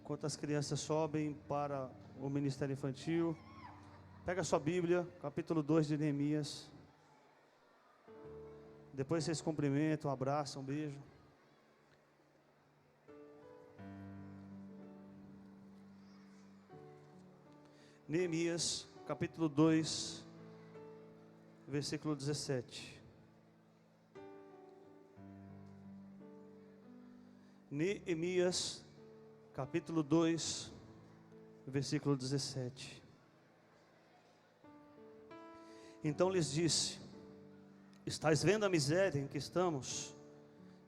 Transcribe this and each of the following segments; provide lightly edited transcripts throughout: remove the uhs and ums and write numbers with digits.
Enquanto as crianças sobem para o Ministério Infantil, pega a sua Bíblia, capítulo 2 de Neemias. Depois vocês cumprimentam, abraçam, beijam. Neemias, capítulo 2, versículo 17. Neemias, capítulo 2, versículo 17. Então lhes disse: estais vendo a miséria em que estamos,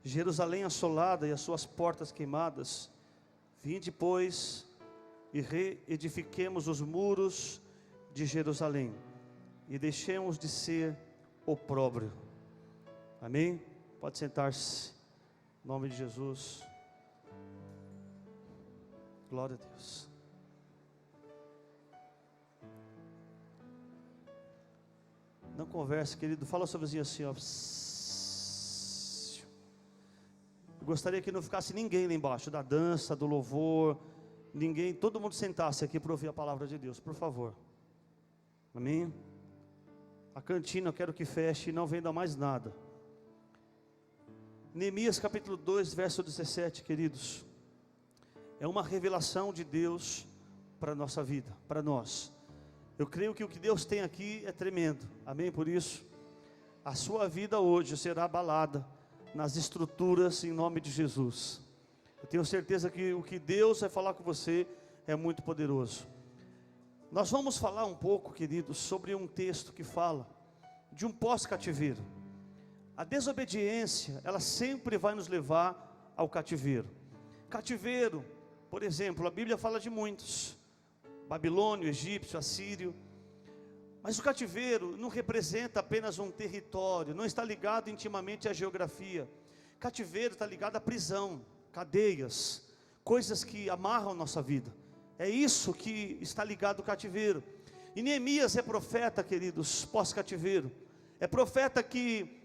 Jerusalém assolada e as suas portas queimadas? Vinde, pois, e reedifiquemos os muros de Jerusalém, e deixemos de ser opróbrio. Amém? Pode sentar-se, em nome de Jesus. Glória a Deus. Não converse, querido. Fala ao seu vizinho assim, ó. Eu gostaria que não ficasse ninguém lá embaixo da dança, do louvor. Ninguém, todo mundo sentasse aqui para ouvir a palavra de Deus, por favor. Amém? A cantina eu quero que feche e não venda mais nada. Neemias capítulo 2, verso 17, queridos. É uma revelação de Deus para a nossa vida, para nós. Eu creio que o que Deus tem aqui é tremendo. Amém? Por isso, a sua vida hoje será abalada nas estruturas em nome de Jesus. Eu tenho certeza que o que Deus vai falar com você é muito poderoso. Nós vamos falar um pouco, queridos, sobre um texto que fala de um pós-cativeiro. A desobediência, ela sempre vai nos levar ao cativeiro. Cativeiro, por exemplo, a Bíblia fala de muitos: babilônio, egípcio, assírio. Mas o cativeiro não representa apenas um território, não está ligado intimamente à geografia. Cativeiro está ligado à prisão, cadeias, coisas que amarram nossa vida. É isso que está ligado ao cativeiro. E Neemias é profeta, queridos, pós-cativeiro. É profeta que,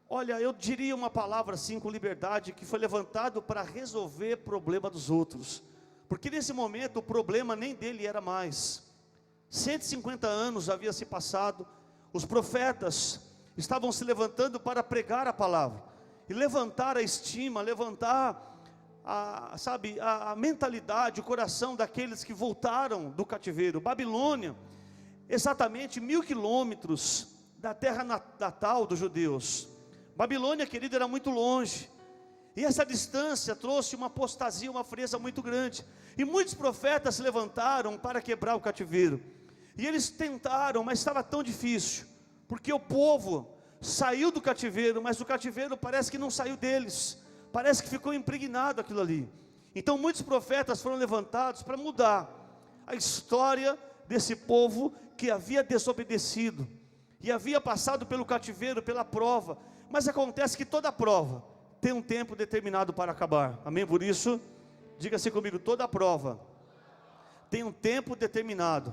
olha, eu diria uma palavra assim com liberdade, que foi levantado para resolver o problema dos outros. Porque nesse momento o problema nem dele era mais. 150 anos havia se passado. Os profetas estavam se levantando para pregar a palavra e levantar a estima, levantar a mentalidade, o coração daqueles que voltaram do cativeiro. Babilônia, exatamente 1000 quilômetros da terra natal dos judeus. Babilônia, querido, era muito longe. E essa distância trouxe uma apostasia, uma frieza muito grande. E muitos profetas se levantaram para quebrar o cativeiro. E eles tentaram, mas estava tão difícil. Porque o povo saiu do cativeiro, mas o cativeiro parece que não saiu deles. Parece que ficou impregnado aquilo ali. Então muitos profetas foram levantados para mudar a história desse povo que havia desobedecido. E havia passado pelo cativeiro, pela prova. Mas acontece que toda prova tem um tempo determinado para acabar. Amém? Por isso, diga-se comigo: toda prova tem um tempo determinado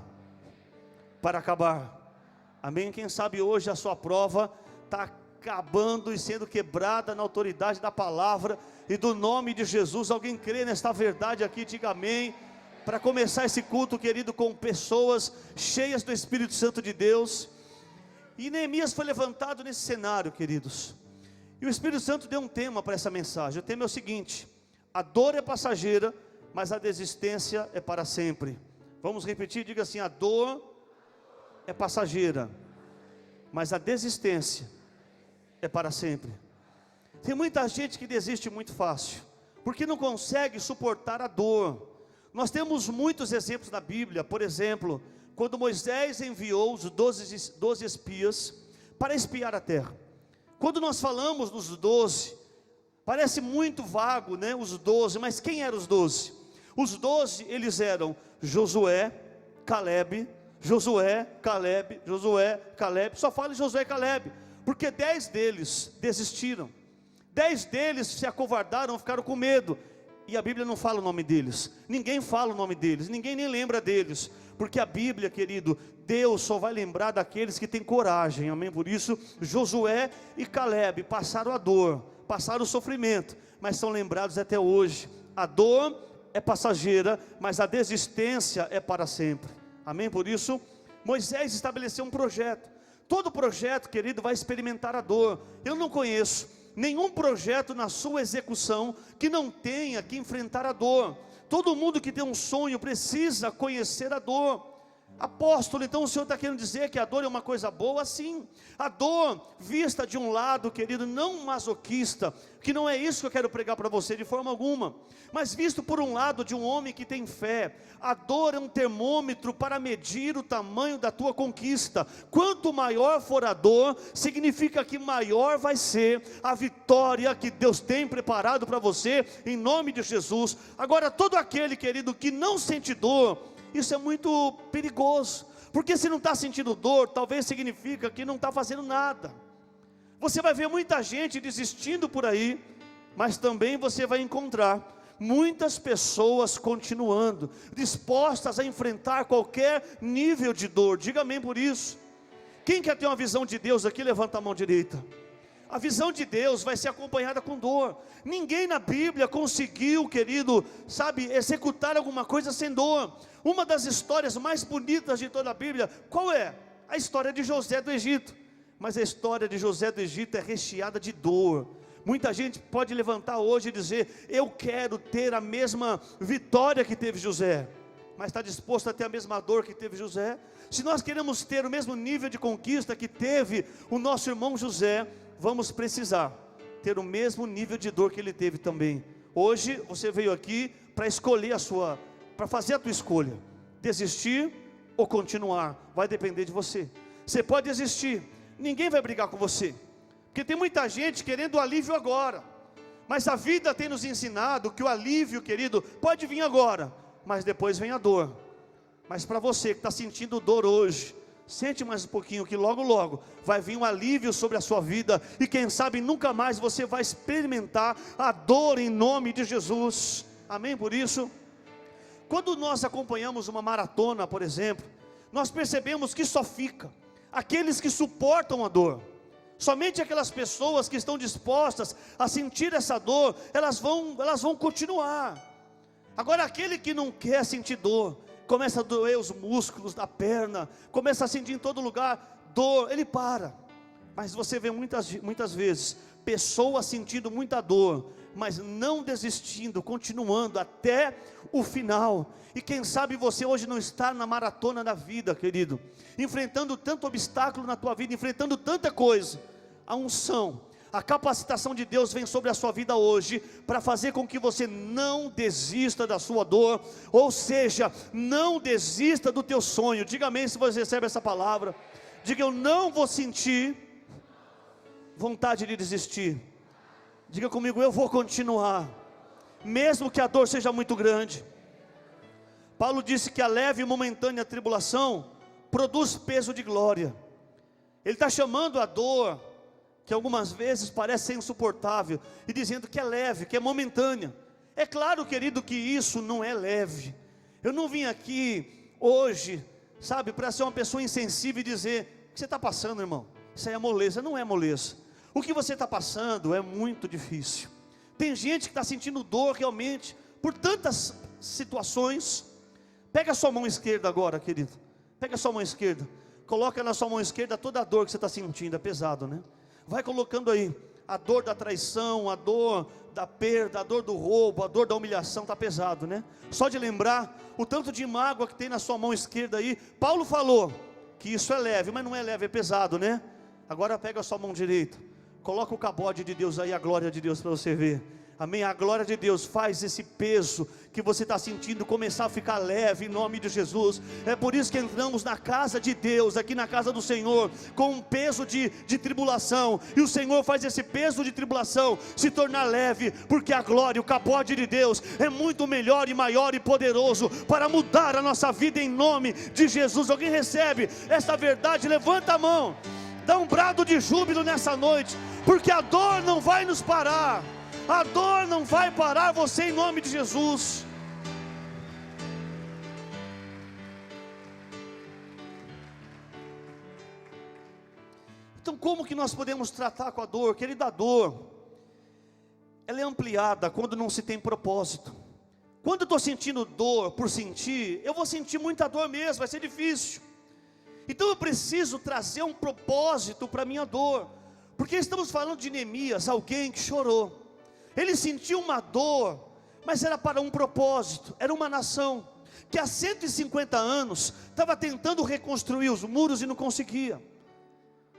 para acabar. Amém? Quem sabe hoje a sua prova está acabando e sendo quebrada na autoridade da palavra e do nome de Jesus. Alguém crê nesta verdade aqui? Diga amém. Para começar esse culto, querido, com pessoas cheias do Espírito Santo de Deus. E Neemias foi levantado nesse cenário, queridos. E o Espírito Santo deu um tema para essa mensagem. O tema é o seguinte: a dor é passageira, mas a desistência é para sempre. Vamos repetir, diga assim: a dor é passageira, mas a desistência é para sempre. Tem muita gente que desiste muito fácil, porque não consegue suportar a dor. Nós temos muitos exemplos na Bíblia. Por exemplo, quando Moisés enviou os 12 espias para espiar a terra. Quando nós falamos nos 12, parece muito vago, né? Os 12, mas quem eram os 12? Os 12, eles eram Josué, Caleb, Josué, Caleb, Josué, Caleb. Só fala em Josué e Caleb, porque 10 deles desistiram. 10 deles se acovardaram, ficaram com medo. E a Bíblia não fala o nome deles. Ninguém fala o nome deles, ninguém nem lembra deles. Porque a Bíblia, querido, Deus só vai lembrar daqueles que têm coragem. Amém? Por isso, Josué e Caleb passaram a dor, passaram o sofrimento, mas são lembrados até hoje. A dor é passageira, mas a desistência é para sempre. Amém? Por isso, Moisés estabeleceu um projeto. Todo projeto, querido, vai experimentar a dor. Eu não conheço nenhum projeto na sua execução que não tenha que enfrentar a dor. Todo mundo que tem um sonho precisa conhecer a dor. Apóstolo, então o senhor está querendo dizer que a dor é uma coisa boa? Sim. A dor vista de um lado, querido, não masoquista, que não é isso que eu quero pregar para você de forma alguma, mas visto por um lado de um homem que tem fé. A dor é um termômetro para medir o tamanho da tua conquista. Quanto maior for a dor, significa que maior vai ser a vitória que Deus tem preparado para você, em nome de Jesus. Agora, todo aquele, querido, que não sente dor, isso é muito perigoso, porque se não está sentindo dor, talvez significa que não está fazendo nada. Você vai ver muita gente desistindo por aí, mas também você vai encontrar muitas pessoas continuando, dispostas a enfrentar qualquer nível de dor. Diga amém por isso. Quem quer ter uma visão de Deus aqui, levanta a mão direita. A visão de Deus vai ser acompanhada com dor. Ninguém na Bíblia conseguiu, querido, executar alguma coisa sem dor. Uma das histórias mais bonitas de toda a Bíblia, qual é? A história de José do Egito. Mas a história de José do Egito é recheada de dor. Muita gente pode levantar hoje e dizer: eu quero ter a mesma vitória que teve José, mas está disposto a ter a mesma dor que teve José? Se nós queremos ter o mesmo nível de conquista que teve o nosso irmão José, vamos precisar ter o mesmo nível de dor que ele teve também. Hoje você veio aqui para escolher para fazer a tua escolha, desistir ou continuar, vai depender de você. Você pode desistir, ninguém vai brigar com você, porque tem muita gente querendo o alívio agora, mas a vida tem nos ensinado que o alívio, querido, pode vir agora, mas depois vem a dor. Mas para você que está sentindo dor hoje, sente mais um pouquinho, que logo logo vai vir um alívio sobre a sua vida, e quem sabe nunca mais você vai experimentar a dor em nome de Jesus. Amém? Por isso, quando nós acompanhamos uma maratona, por exemplo, nós percebemos que só fica aqueles que suportam a dor. Somente aquelas pessoas que estão dispostas a sentir essa dor, elas vão continuar. Agora, aquele que não quer sentir dor, começa a doer os músculos da perna, começa a sentir em todo lugar dor, ele para. Mas você vê muitas vezes pessoas sentindo muita dor, mas não desistindo, continuando até o final. E quem sabe você hoje não está na maratona da vida, querido, enfrentando tanto obstáculo na tua vida, enfrentando tanta coisa. A unção, a capacitação de Deus vem sobre a sua vida hoje, para fazer com que você não desista da sua dor, ou seja, não desista do teu sonho. Diga amém se você recebe essa palavra. Diga: eu não vou sentir vontade de desistir. Diga comigo: eu vou continuar, mesmo que a dor seja muito grande. Paulo disse que a leve e momentânea tribulação produz peso de glória. Ele está chamando a dor, que algumas vezes parece ser insuportável, e dizendo que é leve, que é momentânea. É claro, querido, que isso não é leve. Eu não vim aqui hoje, para ser uma pessoa insensível e dizer: o que você está passando, irmão? Isso aí é moleza. Não é moleza. O que você está passando é muito difícil. Tem gente que está sentindo dor realmente, por tantas situações. Pega a sua mão esquerda agora, querido. Pega a sua mão esquerda. Coloca na sua mão esquerda toda a dor que você está sentindo. É pesado, né? Vai colocando aí a dor da traição, a dor da perda, a dor do roubo, a dor da humilhação. Está pesado, né? Só de lembrar o tanto de mágoa que tem na sua mão esquerda aí. Paulo falou que isso é leve, mas não é leve, é pesado, né? Agora pega a sua mão direita, coloca o cabode de Deus aí, a glória de Deus, para você ver. Amém? A glória de Deus faz esse peso que você está sentindo começar a ficar leve, em nome de Jesus. É por isso que entramos na casa de Deus, aqui na casa do Senhor, com um peso de tribulação, e o Senhor faz esse peso de tribulação se tornar leve, porque a glória, o cabode de Deus é muito melhor e maior e poderoso para mudar a nossa vida, em nome de Jesus. Alguém recebe essa verdade? Levanta a mão, dá um brado de júbilo nessa noite, porque a dor não vai nos parar. A dor não vai parar você, em nome de Jesus. Então, como que nós podemos tratar com a dor? Querida, a dor, ela é ampliada quando não se tem propósito, Quando eu estou sentindo dor por sentir, eu vou sentir muita dor mesmo, vai ser difícil. Então eu preciso trazer um propósito para a minha dor, porque estamos falando de Neemias, alguém que chorou. Ele sentiu uma dor, mas era para um propósito. Era uma nação que há 150 anos estava tentando reconstruir os muros e não conseguia.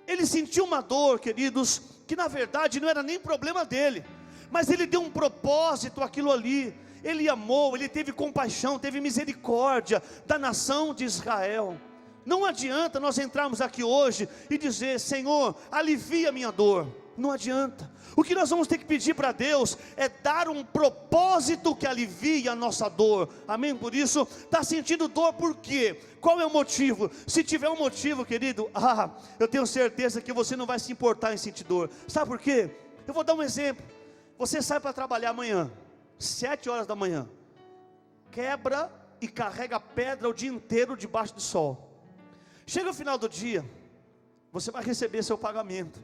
Ele sentiu uma dor, queridos, que na verdade não era nem problema dele, mas ele deu um propósito àquilo ali. Ele amou, ele teve compaixão, teve misericórdia da nação de Israel. Não adianta nós entrarmos aqui hoje e dizer: Senhor, alivia a minha dor. Não adianta. O que nós vamos ter que pedir para Deus é dar um propósito que alivie a nossa dor. Amém? Por isso, está sentindo dor por quê? Qual é o motivo? Se tiver um motivo, querido, eu tenho certeza que você não vai se importar em sentir dor. Sabe por quê? Eu vou dar um exemplo. Você sai para trabalhar amanhã, 7 horas da manhã, quebra e carrega pedra o dia inteiro debaixo do sol. Chega o final do dia, você vai receber seu pagamento,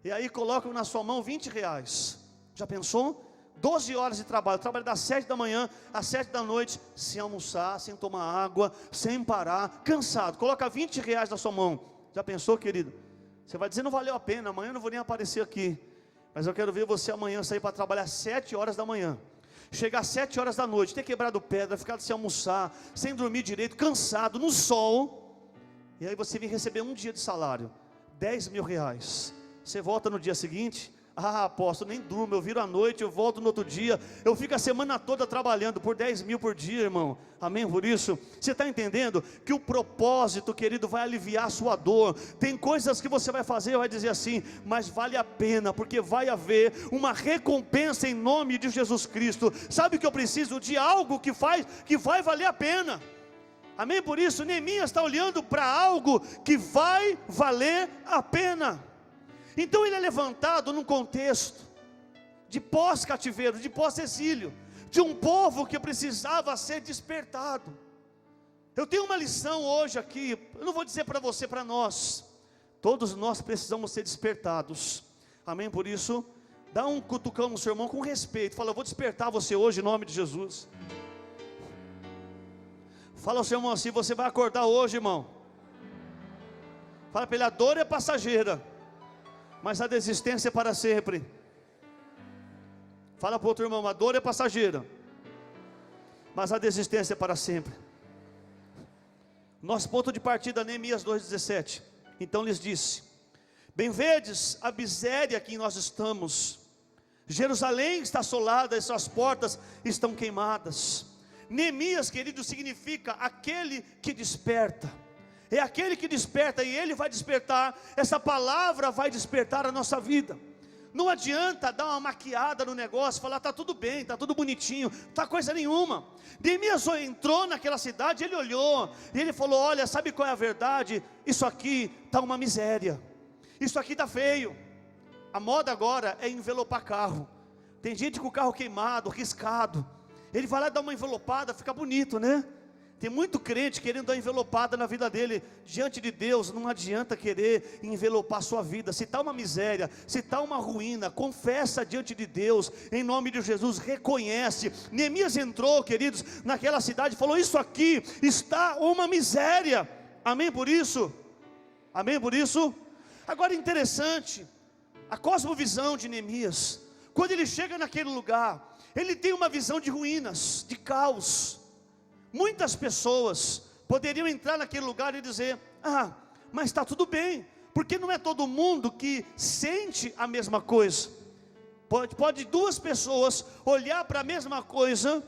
e aí colocam na sua mão R$20. Já pensou? 12 horas de trabalho, trabalho das 7 da manhã às 7 da noite, sem almoçar, sem tomar água, sem parar, cansado. Coloca R$20 na sua mão. Já pensou, querido? Você vai dizer: não valeu a pena, amanhã eu não vou nem aparecer aqui. Mas eu quero ver você amanhã sair para trabalhar às 7 horas da manhã, chegar às 7 horas da noite, ter quebrado pedra, ficado sem almoçar, sem dormir direito, cansado, no sol. E aí você vem receber um dia de salário, R$10.000. Você volta no dia seguinte: apóstolo, nem durmo, eu viro à noite, eu volto no outro dia, eu fico a semana toda trabalhando por 10 mil por dia, irmão. Amém? Por isso, você está entendendo que o propósito, querido, vai aliviar a sua dor. Tem coisas que você vai fazer, vai dizer assim: mas vale a pena, porque vai haver uma recompensa em nome de Jesus Cristo. Sabe que eu preciso de algo que vai valer a pena. Amém? Por isso, Neemias está olhando para algo que vai valer a pena. Então ele é levantado num contexto de pós-cativeiro, de pós-exílio, de um povo que precisava ser despertado. Eu tenho uma lição hoje aqui, eu não vou dizer para você, para nós. Todos nós precisamos ser despertados. Amém? Por isso, dá um cutucão no seu irmão com respeito. Fala: eu vou despertar você hoje em nome de Jesus. Fala ao seu irmão assim: você vai acordar hoje, irmão. Fala para ele: a dor é passageira, mas a desistência é para sempre. Fala para o outro irmão: a dor é passageira, mas a desistência é para sempre. Nosso ponto de partida, Neemias 2,17. Então lhes disse: bem vedes a miséria que nós estamos. Jerusalém está assolada e suas portas estão queimadas. Neemias, querido, significa aquele que desperta. É aquele que desperta, e ele vai despertar. Essa palavra vai despertar a nossa vida. Não adianta dar uma maquiada no negócio, falar: está tudo bem, está tudo bonitinho, está coisa nenhuma. Neemias entrou naquela cidade, ele olhou, e ele falou: olha, sabe qual é a verdade? Isso aqui está uma miséria, isso aqui está feio. A moda agora é envelopar carro. Tem gente com o carro queimado, riscado. Ele vai lá dar uma envelopada, fica bonito, né? Tem muito crente querendo dar envelopada na vida dele. Diante de Deus não adianta querer envelopar a sua vida. Se está uma miséria, se está uma ruína, confessa diante de Deus, em nome de Jesus, reconhece. Neemias entrou, queridos, naquela cidade e falou: isso aqui está uma miséria. Amém por isso? Amém por isso? Agora interessante, a cosmovisão de Neemias, quando ele chega naquele lugar, ele tem uma visão de ruínas, de caos. Muitas pessoas poderiam entrar naquele lugar e dizer: mas está tudo bem, porque não é todo mundo que sente a mesma coisa. Pode duas pessoas olhar para a mesma coisa,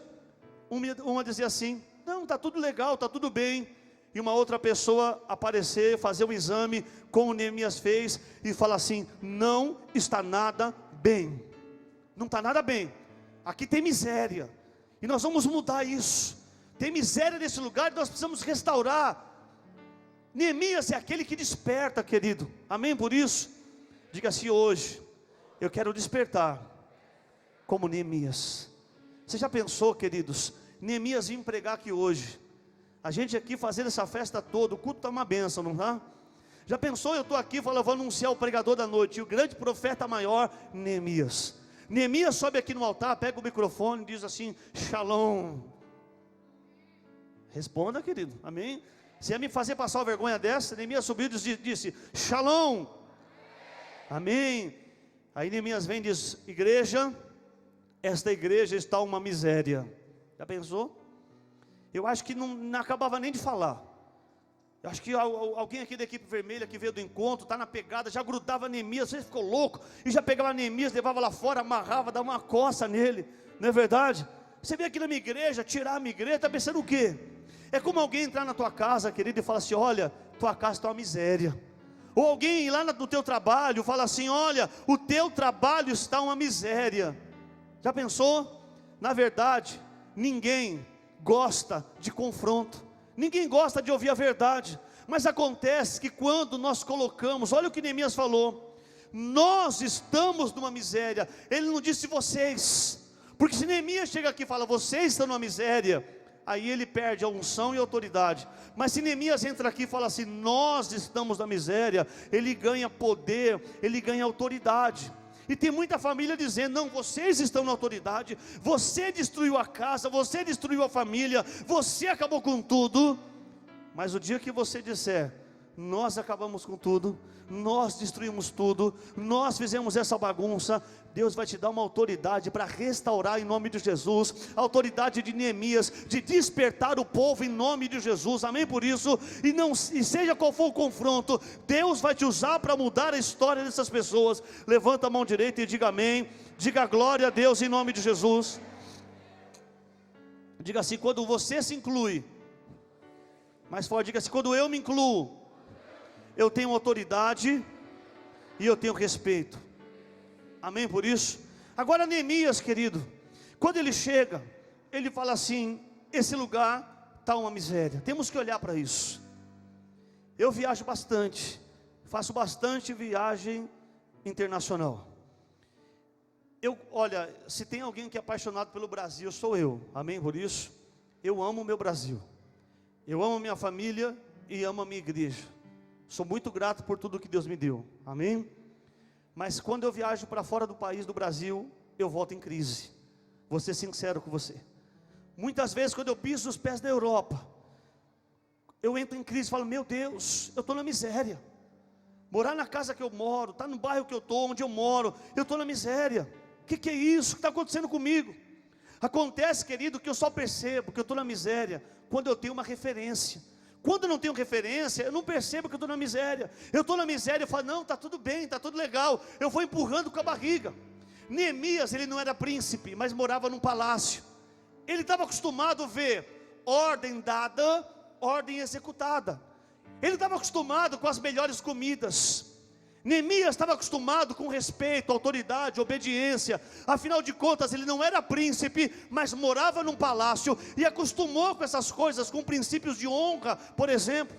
uma dizer assim: não, está tudo legal, está tudo bem, e uma outra pessoa aparecer, fazer um exame, como Neemias fez, e falar assim: não está nada bem, não está nada bem, aqui tem miséria, e nós vamos mudar isso. Tem miséria nesse lugar e nós precisamos restaurar. Neemias é aquele que desperta, querido. Amém por isso? Diga assim: hoje eu quero despertar como Neemias. Você já pensou, queridos, Neemias vir pregar aqui hoje, a gente aqui fazendo essa festa toda, o culto está uma bênção, não está? Já pensou, eu estou aqui falando: vou anunciar o pregador da noite, e o grande profeta maior, Neemias. Neemias sobe aqui no altar, pega o microfone e diz assim: Shalom. Responda, querido, amém? Se ia me fazer passar uma vergonha dessa, Neemias subiu e disse: Shalom, amém. Aí Neemias vem e diz: igreja, esta igreja está uma miséria. Já pensou? Eu acho que não acabava nem de falar. Eu acho que alguém aqui da equipe vermelha que veio do encontro, está na pegada, já grudava Neemias, você ficou louco, e já pegava Neemias, levava lá fora, amarrava, dava uma coça nele, não é verdade? Você vem aqui na minha igreja, tirar a minha igreja, está pensando o quê? É como alguém entrar na tua casa, querido, e falar assim: olha, tua casa está uma miséria. Ou alguém ir lá no teu trabalho, e falar assim: olha, o teu trabalho está uma miséria. Já pensou? Na verdade, ninguém gosta de confronto. Ninguém gosta de ouvir a verdade, mas acontece que quando nós colocamos, olha o que Neemias falou: nós estamos numa miséria. Ele não disse vocês, porque se Neemias chega aqui e fala vocês estão numa miséria, aí ele perde a unção e a autoridade. Mas se Neemias entra aqui e fala assim: nós estamos na miséria, ele ganha poder, ele ganha autoridade. E tem muita família dizendo: não, vocês estão na autoridade, você destruiu a casa, você destruiu a família, você acabou com tudo. Mas o dia que você disser: nós acabamos com tudo, nós destruímos tudo, nós fizemos essa bagunça, Deus vai te dar uma autoridade para restaurar em nome de Jesus, a autoridade de Neemias, de despertar o povo em nome de Jesus, amém? Por isso, e seja qual for o confronto, Deus vai te usar para mudar a história dessas pessoas. Levanta a mão direita e diga amém, diga glória a Deus em nome de Jesus. Diga assim: quando você se inclui, mais forte, diga assim: quando eu me incluo, eu tenho autoridade e eu tenho respeito. Amém por isso? Agora Neemias, querido, quando ele chega, ele fala assim: esse lugar está uma miséria. Temos que olhar para isso. Eu viajo bastante, faço bastante viagem internacional. Olha, se tem alguém que é apaixonado pelo Brasil, sou eu. Amém por isso? Eu amo o meu Brasil. Eu amo minha família e amo a minha igreja. Sou muito grato por tudo que Deus me deu, amém? Mas quando eu viajo para fora do país, do Brasil, eu volto em crise. Vou ser sincero com você. Muitas vezes quando eu piso os pés da Europa, eu entro em crise e falo: meu Deus, eu estou na miséria. Morar na casa que eu moro, estar no bairro que eu estou, onde eu moro, eu estou na miséria. O que é isso? O que está acontecendo comigo? Acontece, querido, que eu só percebo que eu estou na miséria quando eu tenho uma referência. Quando eu não tenho referência, eu não percebo que eu estou na miséria. Eu estou na miséria, eu falo: não, está tudo bem, está tudo legal. Eu vou empurrando com a barriga. Neemias, ele não era príncipe, mas morava num palácio. Ele estava acostumado a ver ordem dada, ordem executada. Ele estava acostumado com as melhores comidas. Neemias estava acostumado com respeito, autoridade, obediência. Afinal de contas, ele não era príncipe, mas morava num palácio e acostumou com essas coisas, com princípios de honra, por exemplo.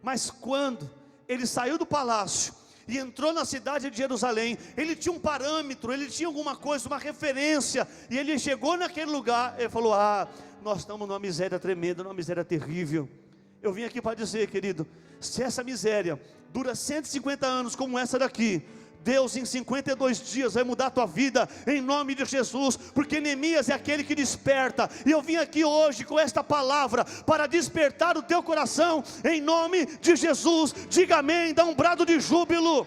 Mas quando ele saiu do palácio e entrou na cidade de Jerusalém, ele tinha um parâmetro, ele tinha alguma coisa, uma referência. E ele chegou naquele lugar, ele falou: ah, nós estamos numa miséria tremenda, numa miséria terrível. Eu vim aqui para dizer, querido, se essa miséria dura 150 anos como essa daqui, Deus em 52 dias vai mudar a tua vida, em nome de Jesus, porque Neemias é aquele que desperta, e eu vim aqui hoje com esta palavra, para despertar o teu coração, em nome de Jesus. Diga amém, dá um brado de júbilo.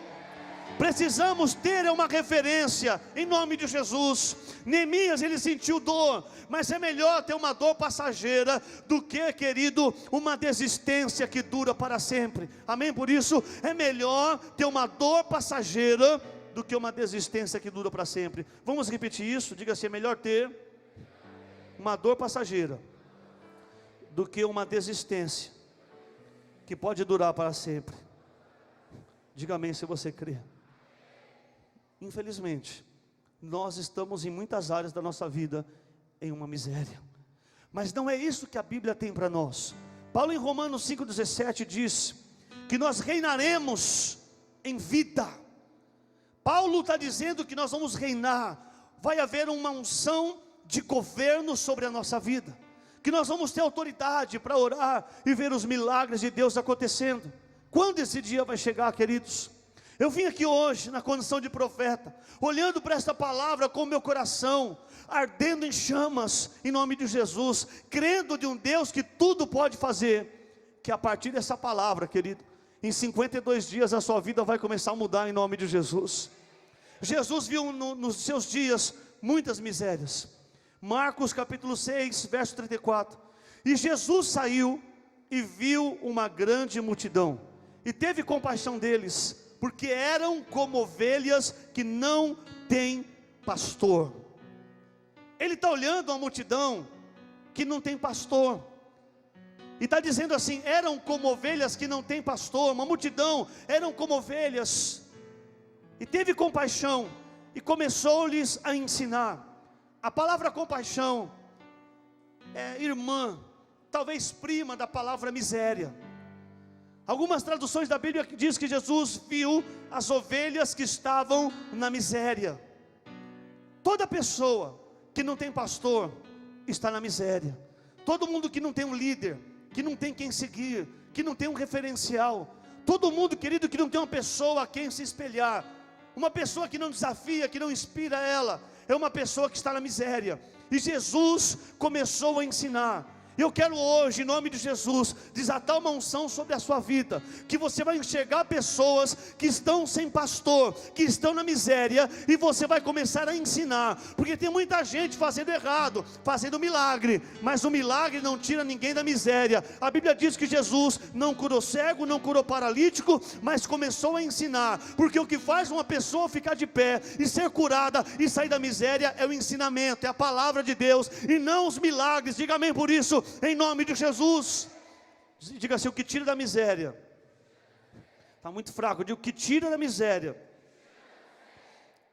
Precisamos ter uma referência, em nome de Jesus. Neemias, ele sentiu dor, mas é melhor ter uma dor passageira, do que, querido, uma desistência que dura para sempre, amém? Por isso, é melhor ter uma dor passageira, do que uma desistência que dura para sempre. Vamos repetir isso, diga assim: é melhor ter uma dor passageira, do que uma desistência, que pode durar para sempre. Diga amém se você crê. Infelizmente, nós estamos em muitas áreas da nossa vida em uma miséria, mas não é isso que a Bíblia tem para nós. Paulo em Romanos 5,17 diz que nós reinaremos em vida. Paulo está dizendo que nós vamos reinar, vai haver uma unção de governo sobre a nossa vida, que nós vamos ter autoridade para orar e ver os milagres de Deus acontecendo. Quando esse dia vai chegar, queridos? Eu vim aqui hoje na condição de profeta, olhando para esta palavra com o meu coração ardendo em chamas, em nome de Jesus, crendo de um Deus que tudo pode fazer, que a partir dessa palavra, querido, em 52 dias a sua vida vai começar a mudar em nome de Jesus. Jesus viu nos seus dias muitas misérias. Marcos capítulo 6, verso 34. E Jesus saiu e viu uma grande multidão, e teve compaixão deles, porque eram como ovelhas que não têm pastor. Ele está olhando a multidão que não tem pastor, e está dizendo assim: eram como ovelhas que não têm pastor, uma multidão, eram como ovelhas, e teve compaixão, e começou-lhes a ensinar. A palavra compaixão é irmã, talvez prima da palavra miséria. Algumas traduções da Bíblia diz que Jesus viu as ovelhas que estavam na miséria. Toda pessoa que não tem pastor está na miséria. Todo mundo que não tem um líder, que não tem quem seguir, que não tem um referencial, todo mundo, querido, que não tem uma pessoa a quem se espelhar, uma pessoa que não desafia, que não inspira ela, é uma pessoa que está na miséria. E Jesus começou a ensinar. Eu quero hoje, em nome de Jesus, desatar uma unção sobre a sua vida, que você vai enxergar pessoas que estão sem pastor, que estão na miséria, e você vai começar a ensinar, porque tem muita gente fazendo errado, fazendo milagre, mas o milagre não tira ninguém da miséria. A Bíblia diz que Jesus não curou cego, não curou paralítico, mas começou a ensinar, porque o que faz uma pessoa ficar de pé, e ser curada, e sair da miséria, é o ensinamento, é a palavra de Deus, e não os milagres. Diga amém por isso, em nome de Jesus. Diga assim: o que tira da miséria, está muito fraco, eu digo: o que tira da miséria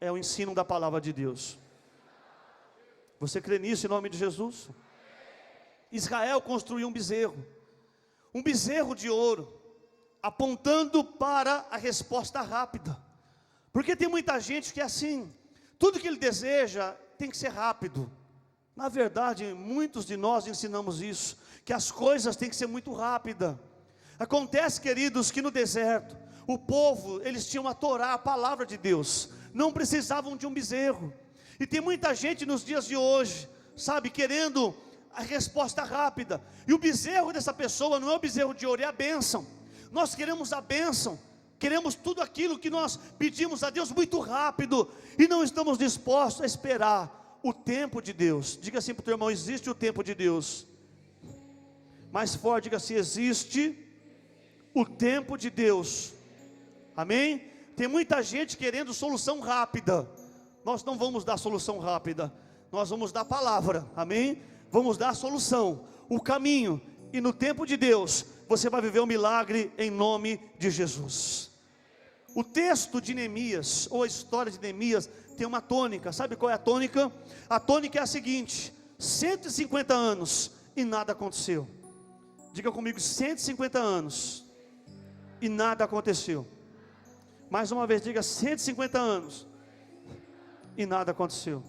é o ensino da palavra de Deus. Você crê nisso em nome de Jesus? Israel construiu um bezerro de ouro, apontando para a resposta rápida, porque tem muita gente que é assim, tudo que ele deseja tem que ser rápido. Na verdade, muitos de nós ensinamos isso, que as coisas têm que ser muito rápidas. Acontece, queridos, que no deserto, o povo, eles tinham a Torá, a palavra de Deus, não precisavam de um bezerro. E tem muita gente nos dias de hoje, sabe, querendo a resposta rápida, e o bezerro dessa pessoa não é o bezerro de ouro, é a bênção. Nós queremos a bênção, queremos tudo aquilo que nós pedimos a Deus muito rápido, e não estamos dispostos a esperar o tempo de Deus. Diga assim para o teu irmão: existe o tempo de Deus. Mais forte, diga assim: existe o tempo de Deus. Amém? Tem muita gente querendo solução rápida. Nós não vamos dar solução rápida, nós vamos dar palavra. Amém? Vamos dar a solução, o caminho, e no tempo de Deus você vai viver um milagre em nome de Jesus. O texto de Neemias, ou a história de Neemias, tem uma tônica. Sabe qual é a tônica? A tônica é a seguinte: 150 anos e nada aconteceu. Diga comigo: 150 anos e nada aconteceu. Mais uma vez, diga: 150 anos e nada aconteceu.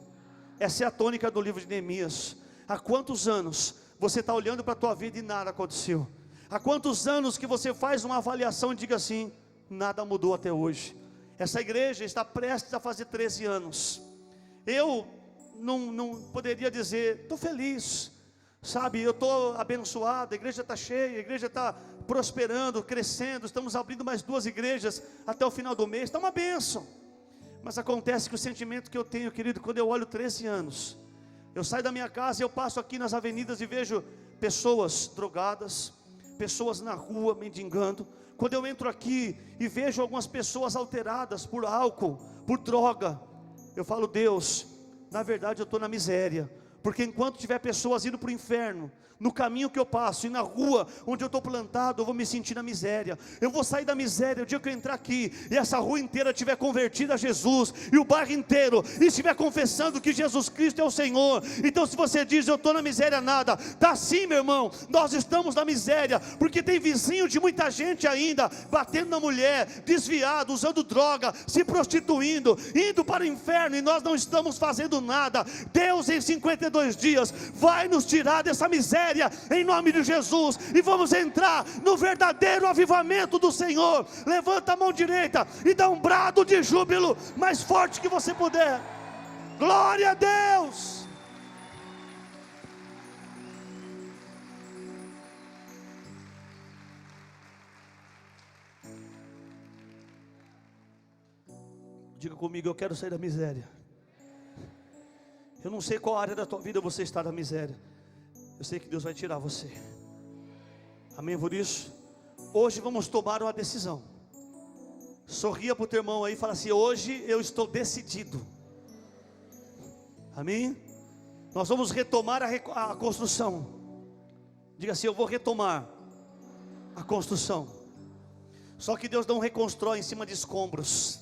Essa é a tônica do livro de Neemias. Há quantos anos você está olhando para a tua vida e nada aconteceu? Há quantos anos que você faz uma avaliação e diga assim: nada mudou até hoje? Essa igreja está prestes a fazer 13 anos. Eu não poderia dizer: estou feliz, sabe, eu estou abençoado, a igreja está cheia, a igreja está prosperando, crescendo, estamos abrindo mais 2 igrejas até o final do mês, está uma bênção. Mas acontece que o sentimento que eu tenho, querido, quando eu olho 13 anos, eu saio da minha casa, eu passo aqui nas avenidas e vejo pessoas drogadas, pessoas na rua mendigando. Quando eu entro aqui e vejo algumas pessoas alteradas por álcool, por droga, eu falo: Deus, na verdade eu estou na miséria, porque enquanto tiver pessoas indo para o inferno, no caminho que eu passo, e na rua onde eu estou plantado, eu vou me sentir na miséria. Eu vou sair da miséria o dia que eu entrar aqui, e essa rua inteira estiver convertida a Jesus, e o bairro inteiro estiver confessando que Jesus Cristo é o Senhor. Então, se você diz: eu estou na miséria, nada, está sim, meu irmão, nós estamos na miséria, porque tem vizinho de muita gente ainda, batendo na mulher, desviado, usando droga, se prostituindo, indo para o inferno, e nós não estamos fazendo nada. Deus, em 52 2 dias, vai nos tirar dessa miséria, em nome de Jesus, e vamos entrar no verdadeiro avivamento do Senhor. Levanta a mão direita e dá um brado de júbilo, mais forte que você puder. Glória a Deus. Diga comigo: eu quero sair da miséria. Eu não sei qual área da tua vida você está na miséria. Eu sei que Deus vai tirar você. Amém por isso? Hoje vamos tomar uma decisão. Sorria para o teu irmão aí e fala assim: hoje eu estou decidido. Amém? Nós vamos retomar a construção. Diga assim: eu vou retomar a construção. Só que Deus não reconstrói em cima de escombros.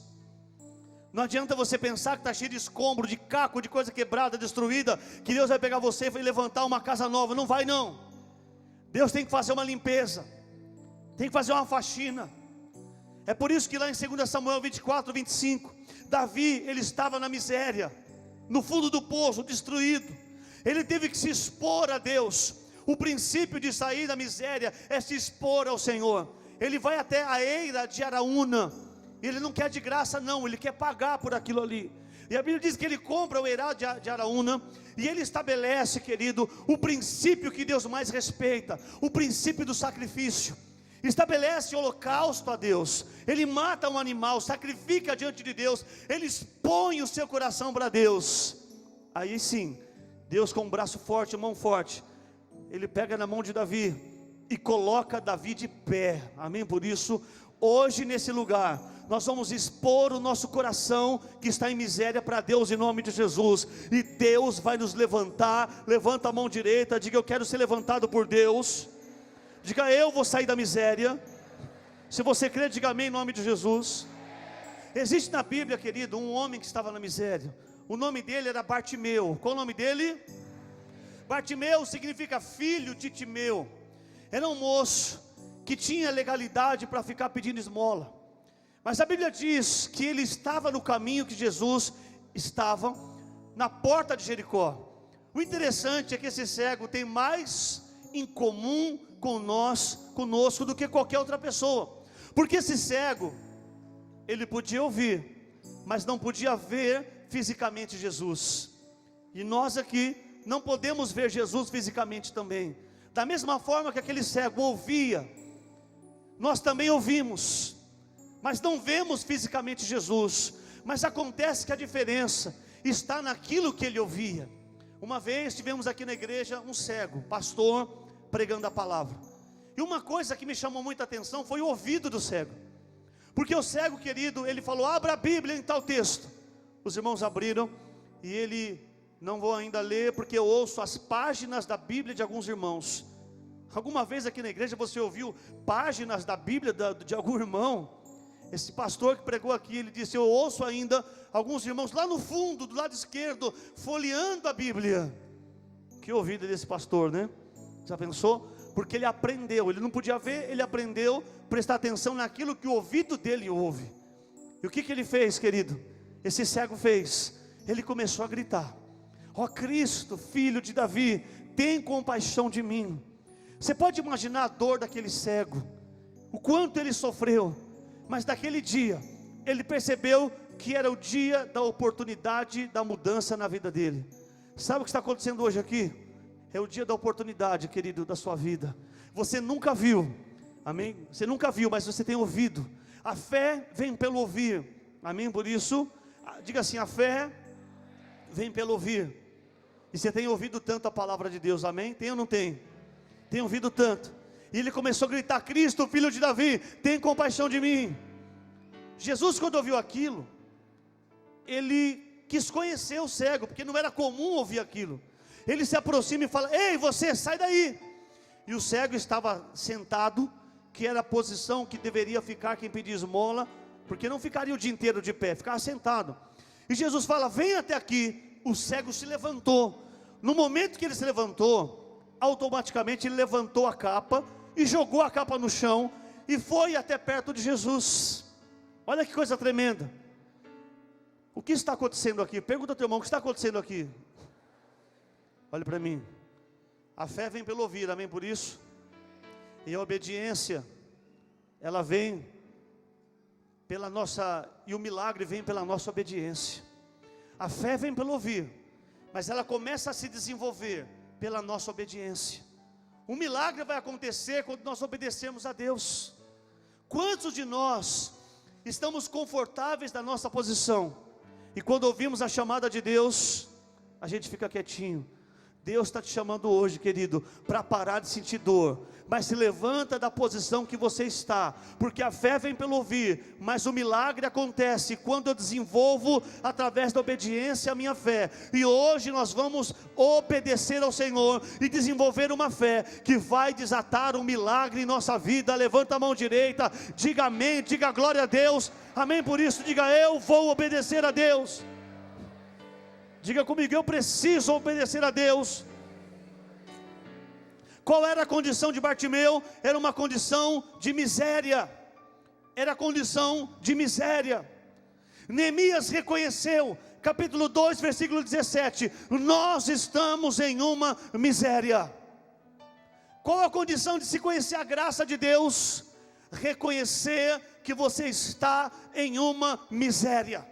Não adianta você pensar que está cheio de escombro, de caco, de coisa quebrada, destruída, que Deus vai pegar você e vai levantar uma casa nova. Não vai não. Deus tem que fazer uma limpeza, tem que fazer uma faxina. É por isso que lá em 2 Samuel 24, 25, Davi, ele estava na miséria, no fundo do poço, destruído. Ele teve que se expor a Deus. O princípio de sair da miséria é se expor ao Senhor. Ele vai até a eira de Araúna. Ele não quer de graça não, ele quer pagar por aquilo ali. E a Bíblia diz que ele compra o eirado de Araúna, e ele estabelece, querido, o princípio que Deus mais respeita, o princípio do sacrifício. Estabelece holocausto a Deus. Ele mata um animal, sacrifica diante de Deus, ele expõe o seu coração para Deus. Aí sim, Deus com um braço forte, mão forte, ele pega na mão de Davi e coloca Davi de pé. Amém? Por isso, hoje nesse lugar, nós vamos expor o nosso coração que está em miséria para Deus, em nome de Jesus. E Deus vai nos levantar. Levanta a mão direita, diga: eu quero ser levantado por Deus. Diga: eu vou sair da miséria. Se você crê, diga amém em nome de Jesus. Existe na Bíblia, querido, um homem que estava na miséria. O nome dele era Bartimeu. Qual o nome dele? Bartimeu significa filho de Timeu. Era um moço que tinha legalidade para ficar pedindo esmola. Mas a Bíblia diz que ele estava no caminho que Jesus estava, na porta de Jericó. O interessante é que esse cego tem mais em comum conosco do que qualquer outra pessoa. Porque esse cego, ele podia ouvir, mas não podia ver fisicamente Jesus. E nós aqui não podemos ver Jesus fisicamente também. Da mesma forma que aquele cego ouvia, nós também ouvimos, mas não vemos fisicamente Jesus. Mas acontece que a diferença está naquilo que ele ouvia. Uma vez tivemos aqui na igreja um cego, pastor, pregando a palavra. E uma coisa que me chamou muita atenção foi o ouvido do cego. Porque o cego, querido, ele falou: abra a Bíblia em tal texto. Os irmãos abriram, e ele, não vou ainda ler, porque eu ouço as páginas da Bíblia de alguns irmãos. Alguma vez aqui na igreja você ouviu páginas da Bíblia de algum irmão? Esse pastor que pregou aqui, ele disse: eu ouço ainda alguns irmãos lá no fundo, do lado esquerdo, folheando a Bíblia. Que ouvido desse pastor, né? Já pensou? Porque ele aprendeu, ele não podia ver, ele aprendeu a prestar atenção naquilo que o ouvido dele ouve. E o que ele fez, querido? Esse cego fez, ele começou a gritar: ó Cristo, filho de Davi, tem compaixão de mim. Você pode imaginar a dor daquele cego, o quanto ele sofreu. Mas naquele dia, ele percebeu que era o dia da oportunidade, da mudança na vida dele. Sabe o que está acontecendo hoje aqui? É o dia da oportunidade, querido, da sua vida. Você nunca viu, amém? Você nunca viu, mas você tem ouvido. A fé vem pelo ouvir, amém? Por isso, diga assim: a fé vem pelo ouvir. E você tem ouvido tanto a palavra de Deus, amém? Tem ou não tem? Tem ouvido tanto. E ele começou a gritar: Cristo, filho de Davi, tem compaixão de mim. Jesus, quando ouviu aquilo, ele quis conhecer o cego, porque não era comum ouvir aquilo. Ele se aproxima e fala: ei, você, sai daí. E o cego estava sentado, que era a posição que deveria ficar quem pedia esmola, porque não ficaria o dia inteiro de pé, ficava sentado. E Jesus fala: vem até aqui. O cego se levantou. No momento que ele se levantou, automaticamente ele levantou a capa e jogou a capa no chão e foi até perto de Jesus. Olha que coisa tremenda. O que está acontecendo aqui? Pergunta ao teu irmão: o que está acontecendo aqui? Olhe para mim. A fé vem pelo ouvir, amém por isso? E a obediência, ela vem pela nossa, e o milagre vem pela nossa obediência. A fé vem pelo ouvir, mas ela começa a se desenvolver pela nossa obediência. O milagre vai acontecer quando nós obedecemos a Deus. Quantos de nós estamos confortáveis na nossa posição, e quando ouvimos a chamada de Deus, a gente fica quietinho? Deus está te chamando hoje, querido, para parar de sentir dor, mas se levanta da posição que você está, porque a fé vem pelo ouvir, mas o milagre acontece quando eu desenvolvo através da obediência a minha fé. E hoje nós vamos obedecer ao Senhor e desenvolver uma fé que vai desatar um milagre em nossa vida. Levanta a mão direita, diga amém, diga glória a Deus, amém por isso, diga eu vou obedecer a Deus. Diga comigo, eu preciso obedecer a Deus. Qual era a condição de Bartimeu? Era uma condição de miséria. Era a condição de miséria. Neemias reconheceu, capítulo 2, versículo 17: nós estamos em uma miséria. Qual a condição de se conhecer a graça de Deus? Reconhecer que você está em uma miséria.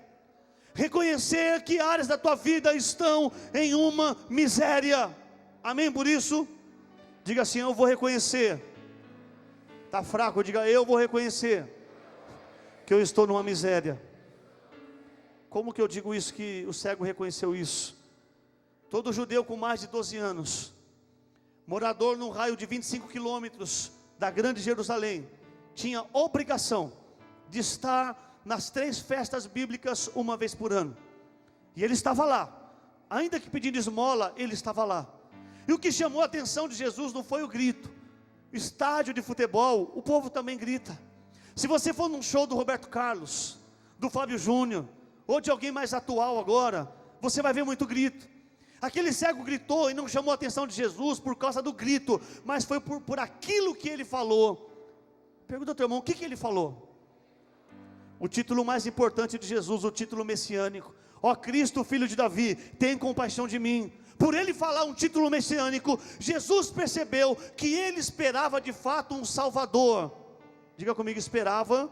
Reconhecer que áreas da tua vida estão em uma miséria. Amém por isso? Diga assim, eu vou reconhecer. Está fraco, diga eu vou reconhecer que eu estou numa miséria. Como que eu digo isso, que o cego reconheceu isso? Todo judeu com mais de 12 anos, morador num raio de 25 quilômetros da grande Jerusalém, tinha obrigação de estar nas 3 festas bíblicas uma vez por ano. E ele estava lá, ainda que pedindo esmola, ele estava lá. E o que chamou a atenção de Jesus não foi o grito. Estádio de futebol, o povo também grita. Se você for num show do Roberto Carlos, do Fábio Júnior, ou de alguém mais atual agora, você vai ver muito grito. Aquele cego gritou e não chamou a atenção de Jesus por causa do grito, mas foi por aquilo que ele falou. Pergunta ao teu irmão, o que ele falou? O título mais importante de Jesus, o título messiânico: ó Cristo, filho de Davi, tem compaixão de mim. Por ele falar um título messiânico, Jesus percebeu que ele esperava de fato um Salvador. Diga comigo, esperava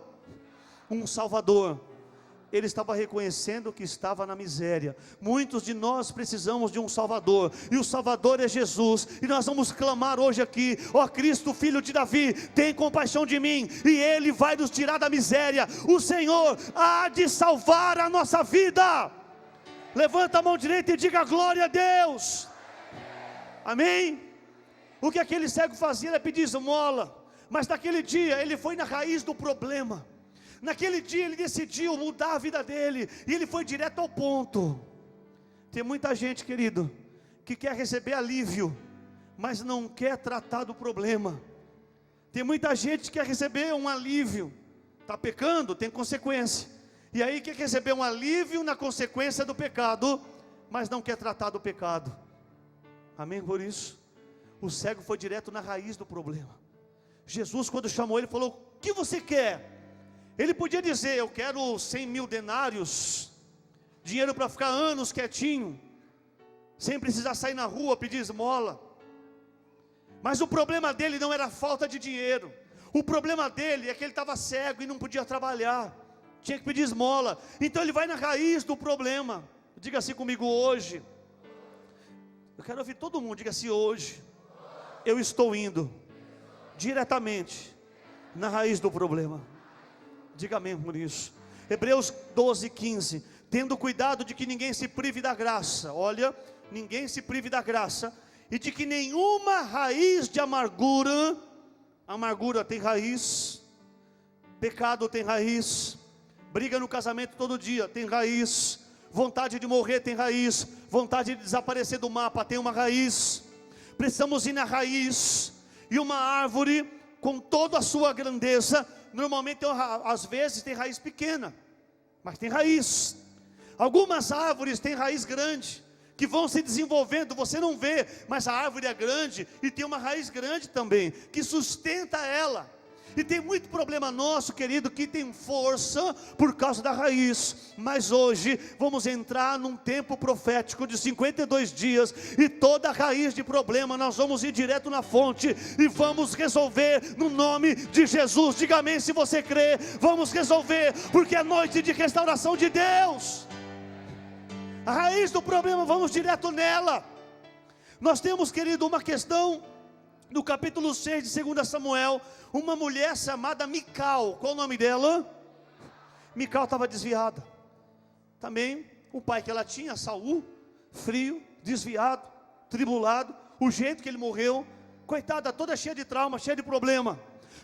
um Salvador. Ele estava reconhecendo que estava na miséria. Muitos de nós precisamos de um Salvador, e o Salvador é Jesus. E nós vamos clamar hoje aqui: ó Cristo, filho de Davi, tem compaixão de mim, e Ele vai nos tirar da miséria. O Senhor há de salvar a nossa vida. Levanta a mão direita e diga glória a Deus. Amém? O que aquele cego fazia era pedir esmola, mas naquele dia ele foi na raiz do problema. Naquele dia ele decidiu mudar a vida dele, e ele foi direto ao ponto. Tem muita gente, querido, que quer receber alívio, mas não quer tratar do problema. Tem muita gente que quer receber um alívio, está pecando, tem consequência, e aí quer receber um alívio na consequência do pecado, mas não quer tratar do pecado. Amém por isso? O cego foi direto na raiz do problema. Jesus, quando chamou ele, falou: o que você quer? Ele podia dizer: eu quero 100 mil denários, dinheiro para ficar anos quietinho, sem precisar sair na rua pedir esmola. Mas o problema dele não era falta de dinheiro. O problema dele é que ele estava cego e não podia trabalhar, tinha que pedir esmola. Então ele vai na raiz do problema. Diga assim comigo, hoje. Eu quero ouvir todo mundo, diga assim: hoje eu estou indo diretamente na raiz do problema. Diga amém por isso. Hebreus 12, 15. Tendo cuidado de que ninguém se prive da graça. Olha, ninguém se prive da graça. E de que nenhuma raiz de amargura. Amargura tem raiz. Pecado tem raiz. Briga no casamento todo dia tem raiz. Vontade de morrer tem raiz. Vontade de desaparecer do mapa tem uma raiz. Precisamos ir na raiz. E uma árvore, com toda a sua grandeza, normalmente às vezes tem raiz pequena, mas tem raiz. Algumas árvores têm raiz grande, que vão se desenvolvendo, você não vê, mas a árvore é grande e tem uma raiz grande também, que sustenta ela. E tem muito problema nosso, querido, que tem força por causa da raiz. Mas hoje vamos entrar num tempo profético de 52 dias, e toda raiz de problema nós vamos ir direto na fonte e vamos resolver no nome de Jesus. Diga amém se você crê. Vamos resolver, porque é noite de restauração de Deus. A raiz do problema, vamos direto nela. Nós temos, querido, uma questão no capítulo 6 de 2 Samuel, uma mulher chamada Mical. Qual o nome dela? Mical estava desviada. Também o pai que ela tinha, Saul, frio, desviado, tribulado, o jeito que ele morreu, coitada, toda cheia de trauma, cheia de problema.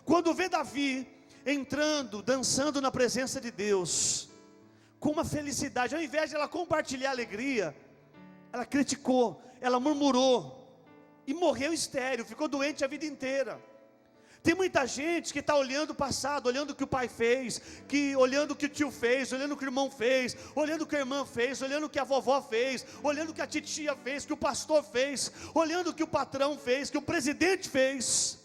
Quando vê Davi entrando, dançando na presença de Deus, com uma felicidade, ao invés de ela compartilhar a alegria, ela criticou, ela murmurou, e morreu estéril, ficou doente a vida inteira. Tem muita gente que está olhando o passado, olhando o que o pai fez, olhando o que o tio fez, olhando o que o irmão fez, olhando o que a irmã fez, olhando o que a vovó fez, olhando o que a titia fez, que o pastor fez, olhando o que o patrão fez, que o presidente fez.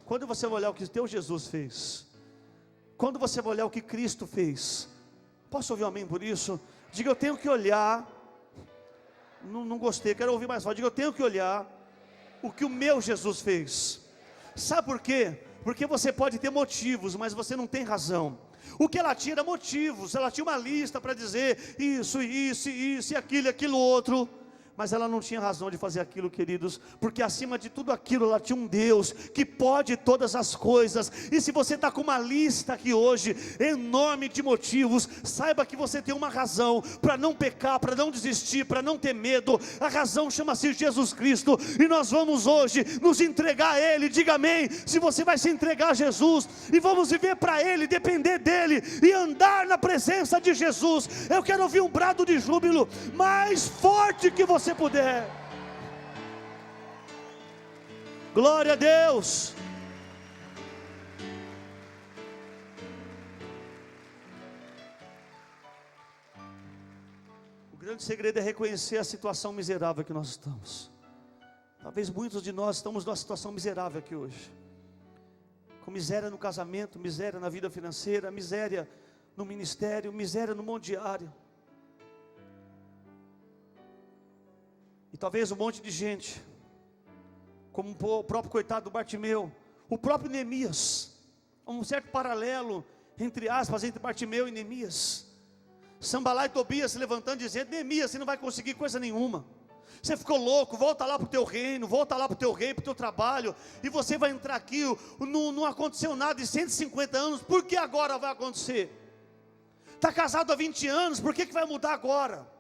Quando você vai olhar o que o teu Jesus fez, quando você vai olhar o que Cristo fez, posso ouvir um amém por isso? Diga, eu tenho que olhar, não gostei, quero ouvir mais forte. Diga, eu tenho que olhar o que o meu Jesus fez. Sabe por quê? Porque você pode ter motivos, mas você não tem razão. O que ela tinha era motivos, ela tinha uma lista para dizer isso, isso, isso, e aquilo outro. Mas ela não tinha razão de fazer aquilo, queridos, porque acima de tudo aquilo, ela tinha um Deus que pode todas as coisas. E se você está com uma lista aqui hoje, enorme de motivos, saiba que você tem uma razão para não pecar, para não desistir, para não ter medo. A razão chama-se Jesus Cristo, e nós vamos hoje nos entregar a Ele. Diga amém, se você vai se entregar a Jesus, e vamos viver para Ele, depender dEle, e andar na presença de Jesus. Eu quero ouvir um brado de júbilo mais forte que você puder. Glória a Deus. O grande segredo é reconhecer a situação miserável que nós estamos. Talvez muitos de nós estamos numa situação miserável aqui hoje, com miséria no casamento, miséria na vida financeira, miséria no ministério, miséria no mundo diário. E talvez um monte de gente, como o próprio coitado do Bartimeu, o próprio Neemias, um certo paralelo, entre aspas, entre Bartimeu e Neemias. Sanbalá e Tobias se levantando dizendo, Neemias, você não vai conseguir coisa nenhuma, você ficou louco, volta lá para o teu reino, volta lá para o teu rei, para o teu trabalho, e você vai entrar aqui, não aconteceu nada em 150 anos, por que agora vai acontecer? Está casado há 20 anos, por que vai mudar agora?